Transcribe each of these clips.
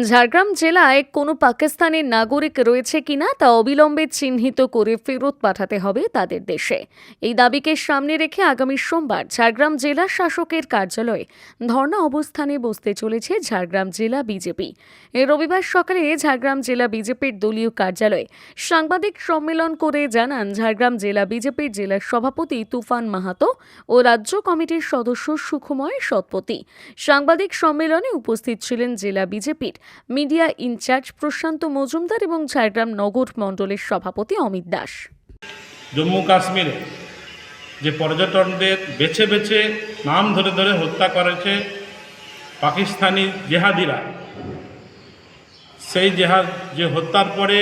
ঝাড়গ্রাম জেলায় কোনো পাকিস্তানি নাগরিক রয়েছে কিনা তা অবিলম্বে চিহ্নিত করে ফেরত পাঠাতে হবে তাদের দেশে। এই দাবিকে সামনে রেখে আগামী সোমবার ঝাড়গ্রাম জেলা শাসকের কার্যালয়ে ধর্ণা অবস্থানে বসতে চলেছে ঝাড়গ্রাম জেলা বিজেপি। এই রবিবার সকালে ঝাড়গ্রাম জেলা বিজেপির দলীয় কার্যালয়ে সাংবাদিক সম্মেলন করে জানান ঝাড়গ্রাম জেলা বিজেপির জেলা সভাপতি তুফান মাহাতো ও রাজ্য কমিটির সদস্য সুখময় সৎপতি। সাংবাদিক সম্মেলনে উপস্থিত ছিলেন জেলা বিজেপির মিডিয়া ইনচার্জ প্রশান্ত মজুমদার এবং ঝাড়গ্রাম নগর মণ্ডলের সভাপতি অমিত দাস। জম্মু কাশ্মীরে যে পর্যটকদের বেছে বেছে নাম ধরে ধরে হত্যা করেছে পাকিস্তানি জেহাদিরা, সেই যে হত্যার পরে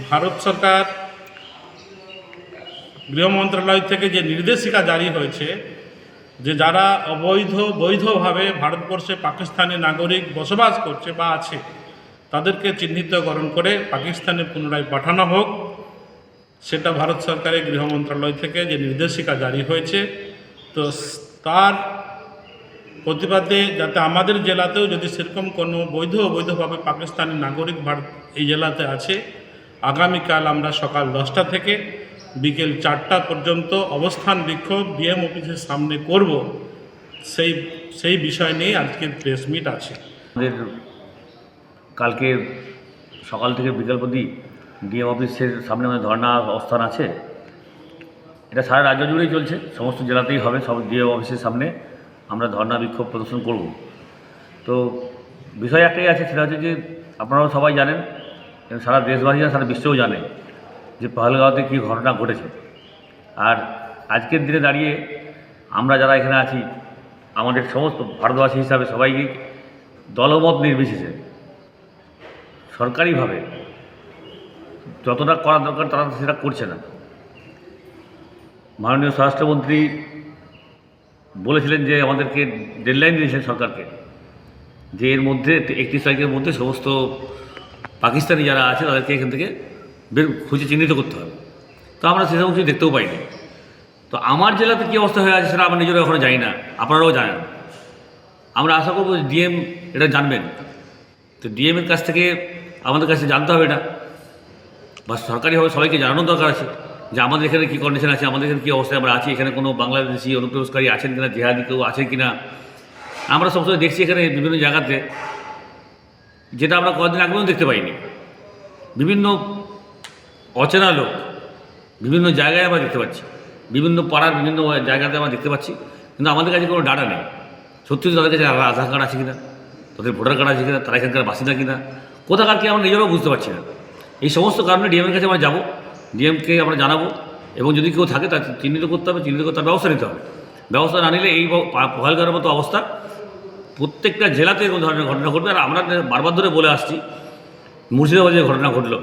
ভারত সরকার গৃহ মন্ত্রণালয় থেকে যে নির্দেশিকা জারি হয়েছে যে যারা বৈধভাবে ভারতবর্ষে পাকিস্তানি নাগরিক বসবাস করছে বা আছে তাদেরকে চিহ্নিতকরণ করে পাকিস্তানে পুনরায় পাঠানো হোক, সেটা ভারত সরকারের গৃহ মন্ত্রণালয় থেকে যে নির্দেশিকা জারি হয়েছে। তো তার প্রতিবাদে যাতে আমাদের জেলাতেও যদি সেরকম কোনো অবৈধভাবে পাকিস্তানি নাগরিক এই জেলাতে আছে, আগামীকাল আমরা সকাল 10টা থেকে বিকেল 4টা পর্যন্ত অবস্থান বিক্ষোভ ডিএম অফিসের সামনে করব, সেই বিষয় নিয়ে আজকের প্রেস মিট আছে। আমাদের কালকে সকাল থেকে বিকাল অবধি ডিএম অফিসের সামনে আমাদের ধর্ণা অবস্থান আছে। এটা সারা রাজ্য জুড়েই চলছে, সমস্ত জেলাতেই হবে। সব ডিএম অফিসের সামনে আমরা ধর্ণা বিক্ষোভ প্রদর্শন করব। তো বিষয় একটাই আছে, সেটা হচ্ছে যে আপনারাও সবাই জানেন, সারা দেশবাসীরা সারা বিশ্বেও জানে যে পহেলগাঁওতে কী ঘটনা ঘটেছে। আর আজকের দিনে দাঁড়িয়ে আমরা যারা এখানে আছি, আমাদের সমস্ত ভারতবাসী হিসাবে সবাইকে দলমত নির্বিশেষে সরকারিভাবে যতটা করা দরকার তারা সেটা করছে না। মাননীয় স্বরাষ্ট্রমন্ত্রী বলেছিলেন যে আমাদেরকে ডেডলাইন দিয়েছিলেন সরকারকে, যে এর মধ্যে 31 তারিখের মধ্যে সমস্ত পাকিস্তানি যারা আছে তাদেরকে এখান থেকে খুঁজে চিহ্নিত করতে হবে। তো আমরা সেসব কিছু দেখতেও পাইনি। তো আমার জেলাতে কী অবস্থা হয়ে আছে সেটা আমরা নিজেরা এখনও জানি না, আপনারাও জানেন। আমরা আশা করব ডিএম এটা জানবেন। তো ডিএমের কাছ থেকে আমাদের কাছে জানতে হবে এটা, বা সরকারিভাবে সবাইকে জানানোর দরকার আছে যে আমাদের এখানে কী কন্ডিশন আছে, আমাদের এখানে কী অবস্থায় আমরা আছি, এখানে কোনো বাংলাদেশি অনুপ্রবেশকারী আছেন কিনা, জেহাদি কেউ আছেন কিনা। আমরা সবসময় দেখছি এখানে বিভিন্ন জায়গাতে, যেটা আমরা কয়েকদিন আগেও দেখতে পাইনি, বিভিন্ন অচেনা লোক বিভিন্ন জায়গায় আমরা দেখতে পাচ্ছি, বিভিন্ন পাড়ার বিভিন্ন জায়গাতে আমরা দেখতে পাচ্ছি, কিন্তু আমাদের কাছে কোনো ডাটা নেই সত্যি তাদের কাছে আধার কার্ড আছে কিনা, তাদের ভোটার কার্ড আছে কিনা, তারা এখানকার বাসিন্দা কিনা, কোথাকার কি আমরা নিজেরাও বুঝতে পারছি না। এই সমস্ত কারণে ডিএমের কাছে আমরা যাবো, ডিএমকে আমরা জানাবো, এবং যদি কেউ থাকে তার চিহ্নিত করতে হবে, চিহ্নিত করতে ব্যবস্থা নিতে হবে। ব্যবস্থা না নিলে এই পহেলগাঁওয়ের মতো অবস্থা প্রত্যেকটা জেলাতে এরকম ধরনের ঘটনা ঘটবে। আর আমরা বারবার ধরে বলে আসছি, মুর্শিদাবাদে ঘটনা ঘটলো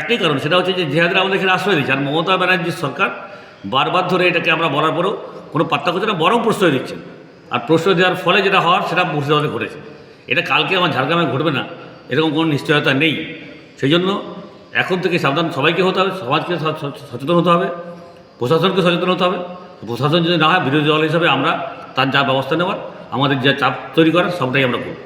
একটাই কারণ, সেটা হচ্ছে যে জেহাদিরা আমাদের এখানে আশ্রয় দিচ্ছে। আর মমতা ব্যানার্জির সরকার বারবার ধরে এটাকে আমরা বলার পরেও কোনো পাত্তা করছে না, বরং প্রশ্রয় দিচ্ছে। আর প্রশ্রয় দেওয়ার ফলে যেটা হওয়ার সেটা মুর্শিদাবাদে ঘটেছে। এটা কালকে আমার ঝাড়গ্রামে ঘটবে না এরকম কোনো নিশ্চয়তা নেই। সেই জন্য এখন থেকে সাবধান সবাইকে হতে হবে, সমাজকে সচেতন হতে হবে, প্রশাসনকে সচেতন হতে হবে। প্রশাসন যদি না হয়, বিরোধী দল হিসাবে আমরা তার যা ব্যবস্থা নেওয়ার, আমাদের যা চাপ তৈরি করার সবটাই আমরা করব।